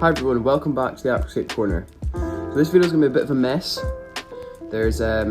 Hi everyone, welcome back to the Aquascape Corner. So this video is going to be a bit of a mess. There's a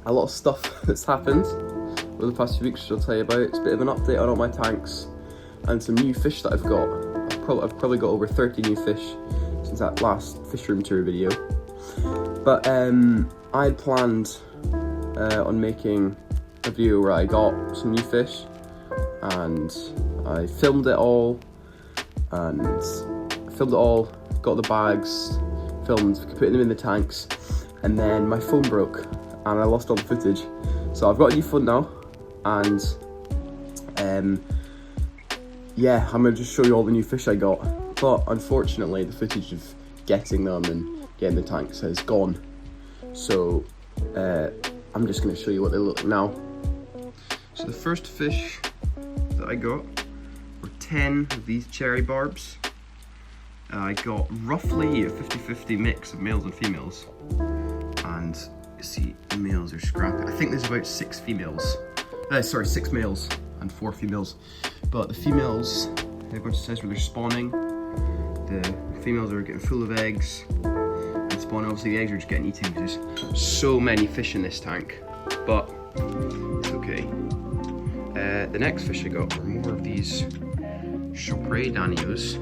lot of stuff that's happened over the past few weeks which I'll tell you about. It's a bit of an update on all my tanks and some new fish that I've got. I've probably got over 30 new fish since that last Fishroom tour video. But I had planned on making a video where I got some new fish and I filmed it all, got the bags, filmed, putting them in the tanks, and then my phone broke and I lost all the footage. So I've got a new phone now, and yeah, I'm gonna just show you all the new fish I got. But unfortunately, the footage of getting them and getting the tanks has gone. So I'm just gonna show you what they look like now. So the first fish that I got were 10 of these cherry barbs. I got roughly a 50-50 mix of males and females, and you see the males are scrappy. I think there's about 6 males and 4 females, but the females, they've got, it says where they're spawning. The females are getting full of eggs and spawning. Obviously the eggs are just getting eaten because there's so many fish in this tank, but it's okay. The next fish I got were more of these Chopre Danios.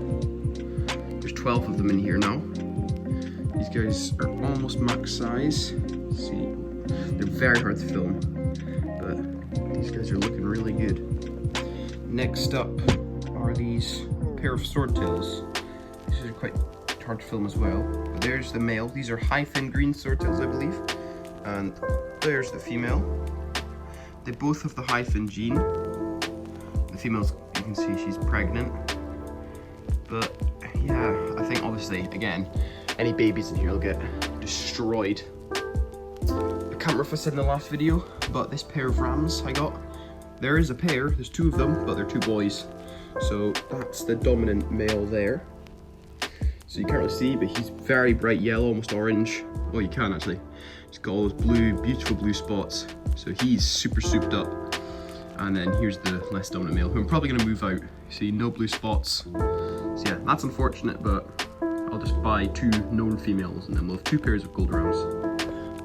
There's 12 of them in here now. These guys are almost max size. See, they're very hard to film, but these guys are looking really good. Next up are these pair of swordtails. These are quite hard to film as well. But there's the male. These are high-fin green swordtails, I believe. And there's the female. They both have the high-fin gene. The female's, you can see she's pregnant. But yeah, I think obviously, again, any babies in here will get destroyed. I can't remember if I said in the last video, but this pair of rams I got, there is a pair, there's 2 of them, but they're 2 boys. So that's the dominant male there. So you can't really see, but he's very bright yellow, almost orange. Oh, you can actually. He's got all those blue, beautiful blue spots. So he's super souped up. And then here's the less dominant male, who I'm probably gonna move out. See, no blue spots. So yeah, that's unfortunate, but I'll just buy 2 known females and then we'll have 2 pairs of gold rams.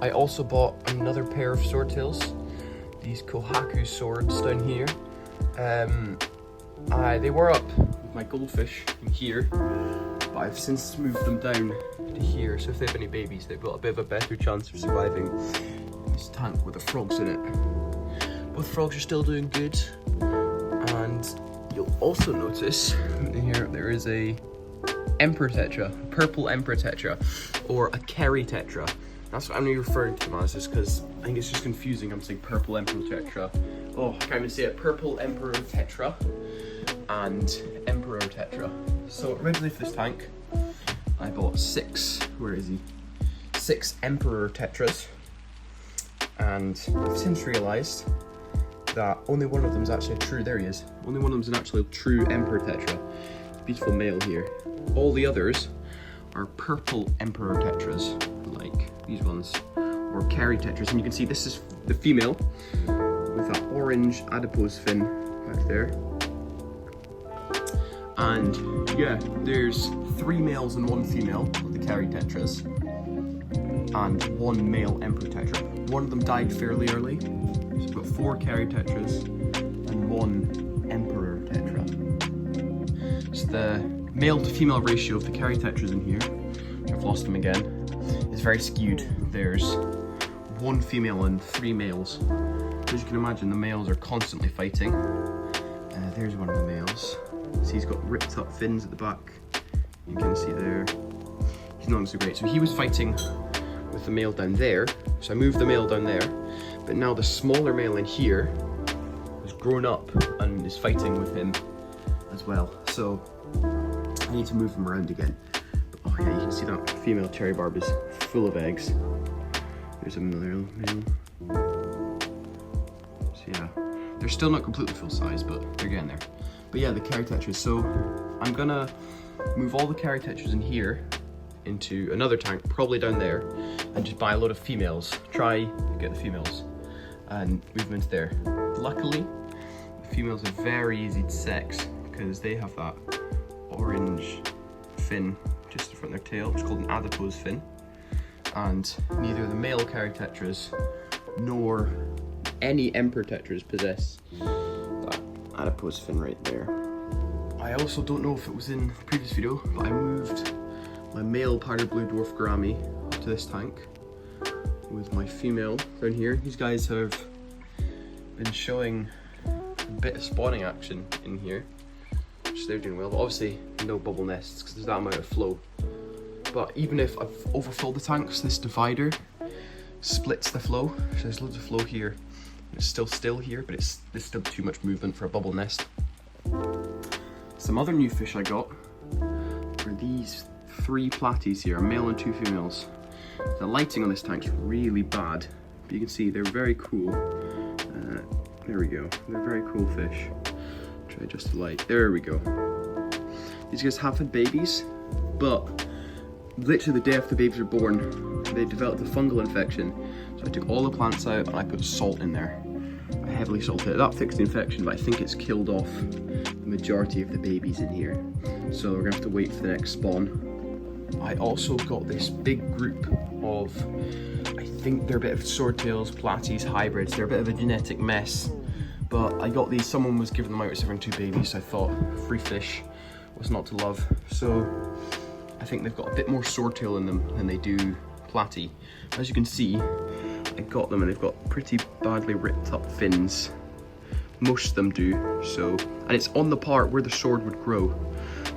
I also bought another pair of swordtails, these Kohaku swords down here. They were up with my goldfish in here, but I've since moved them down to here, so if they have any babies, they've got a bit of a better chance of surviving in this tank with the frogs in it. Both frogs are still doing good, and you'll also notice here there is a emperor tetra, purple emperor tetra, or a Kerry tetra. That's what I'm referring to them as, just because I think it's just confusing. I'm saying purple emperor tetra. Oh, I can't even say it. Purple emperor tetra and emperor tetra. So originally for this tank, I bought 6. Where is he? 6 emperor tetras, and I've since realised that only one of them is actually a true, there he is, only one of them is an actual true emperor tetra. Beautiful male here. All the others are purple emperor tetras, like these ones, or Kerry tetras, and you can see this is the female with that orange adipose fin back there. And yeah, there's 3 males and 1 female of the Kerry tetras, and 1 male emperor tetra. One of them died fairly early. So we've got 4 Kerry tetras and 1 emperor tetra. So the male to female ratio of the Kerry tetras in here, I've lost them again, is very skewed. There's 1 female and 3 males. As you can imagine, the males are constantly fighting. There's one of the males. So he's got ripped up fins at the back. You can see there. He's not so great. So he was fighting with the male down there. So I moved the male down there. But now the smaller male in here has grown up and is fighting with him as well. So I need to move him around again. But, oh yeah, you can see that female cherry barb is full of eggs. There's another male. So yeah, they're still not completely full size, but they're getting there. But yeah, the Kerry tetras. So I'm gonna move all the Kerry tetras in here into another tank, probably down there, and just buy a load of females. Try to get the females and move them into there. Luckily, the females are very easy to sex because they have that orange fin just in front of their tail. It's called an adipose fin. And neither the male Caritetras nor any emperor tetras possess that adipose fin right there. I also don't know if it was in the previous video, but I moved my male powder blue dwarf gourami up to this tank with my female down here. These guys have been showing a bit of spawning action in here, which they're doing well, but obviously no bubble nests because there's that amount of flow. But even if I've overfilled the tanks, this divider splits the flow. So there's loads of flow here. It's still here, but there's still too much movement for a bubble nest. Some other new fish I got are these 3 platies here, a male and 2 females. The lighting on this tank's really bad, but you can see they're very cool. There we go. They're very cool fish. Try just the light. There we go. These guys have had babies, but literally the day after the babies were born, they developed a fungal infection. So I took all the plants out and I put salt in there. I heavily salted it. That fixed the infection, but I think it's killed off the majority of the babies in here. So we're gonna have to wait for the next spawn. I also got this big group of, I think they're a bit of swordtails, platies, hybrids. They're a bit of a genetic mess. But I got these, someone was giving them out serving 2 babies, so I thought free fish was not to love. So I think they've got a bit more swordtail in them than they do platy. As you can see, I got them and they've got pretty badly ripped up fins. Most of them do, so, and it's on the part where the sword would grow.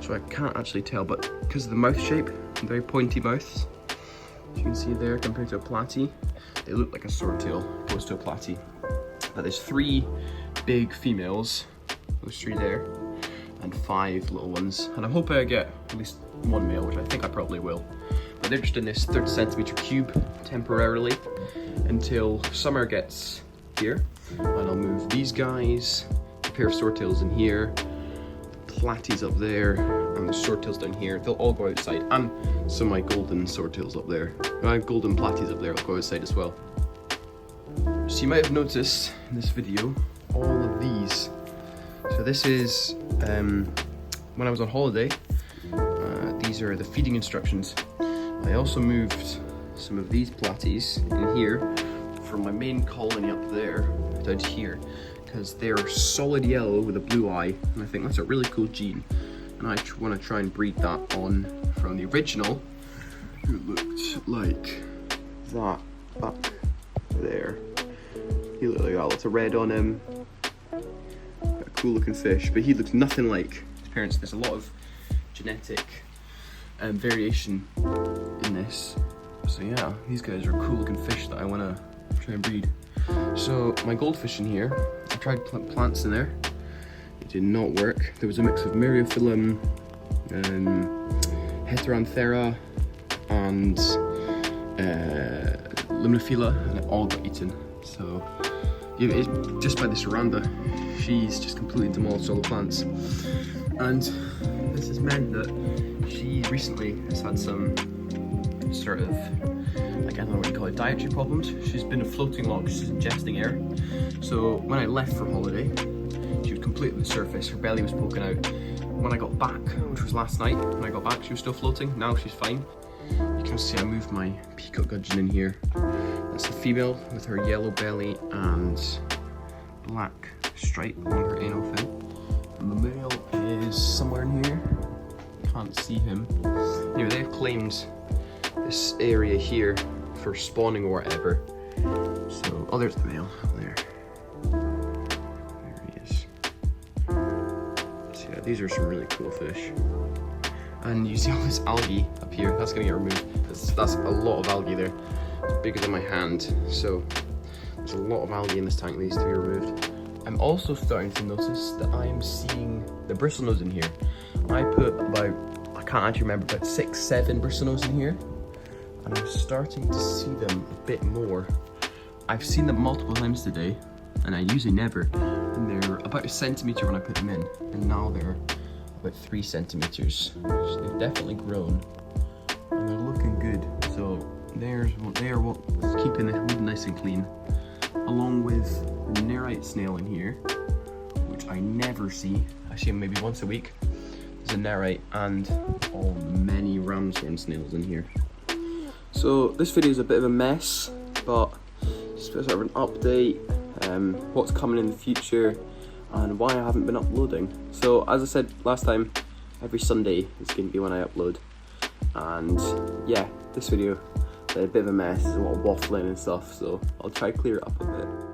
So I can't actually tell, but because of the mouth shape, very pointy mouths, as you can see there compared to a platy, they look like a swordtail opposed to a platy. But there's 3 big females, those 3 there, and 5 little ones. And I'm hoping I get at least 1 male, which I think I probably will. But they're just in this 30 centimeter cube temporarily until summer gets here. And I'll move these guys, a pair of swordtails in here, platies up there, and the swordtails down here. They'll all go outside, and some of my golden swordtails up there. My golden platies up there will go outside as well. So you might have noticed in this video all of these. So this is when I was on holiday. These are the feeding instructions. I also moved some of these platies in here from my main colony up there down to here, because they're solid yellow with a blue eye, and I think that's a really cool gene, and I want to try and breed that on from the original, who looked like that back there. He looked like that, lots of red on him, a cool looking fish, but he looks nothing like his parents. There's a lot of genetic variation in this, so yeah, these guys are cool looking fish that I want to try and breed. So my goldfish in here, I tried plants in there, it did not work. There was a mix of Myriophyllum, Heteranthera, and Limnophila, and it all got eaten. So yeah, just by this Oranda, she's just completely demolished all the plants, and this has meant that she recently has had some sort of, like, I don't know what you call it, dietary problems. She's been a floating log, she's ingesting air. So when I left for holiday, she was completely at the surface, her belly was poking out. When I got back, which was last night, when I got back she was still floating. Now she's fine. You can see I moved my peacock gudgeon in here. That's the female with her yellow belly and black stripe along her anal fin. And the male is somewhere in here. Can't see him. Anyway, they've claimed this area here for spawning or whatever. So, oh, there's the male there. There he is. So yeah, these are some really cool fish. And you see all this algae up here, that's gonna get removed. That's a lot of algae there. It's bigger than my hand. So there's a lot of algae in this tank that needs to be removed. I'm also starting to notice that I am seeing the bristlenose in here. I put about, I can't actually remember, but 6, 7 bristlenose in here. And I'm starting to see them a bit more. I've seen them multiple times today, and I usually never. And they're about 1 centimeter when I put them in, and now they're about 3 centimeters. So they've definitely grown, and they're looking good. So they're what's keeping the wood nice and clean, along with the Nerite snail in here, which I never see. I see him maybe once a week. there's a nerite and all the many ramshorn snails in here. So this video is a bit of a mess, but just a bit of an update, what's coming in the future, and why I haven't been uploading. So as I said last time, every Sunday is going to be when I upload. And yeah, this video is a bit of a mess, there's a lot of waffling and stuff, so I'll try to clear it up a bit.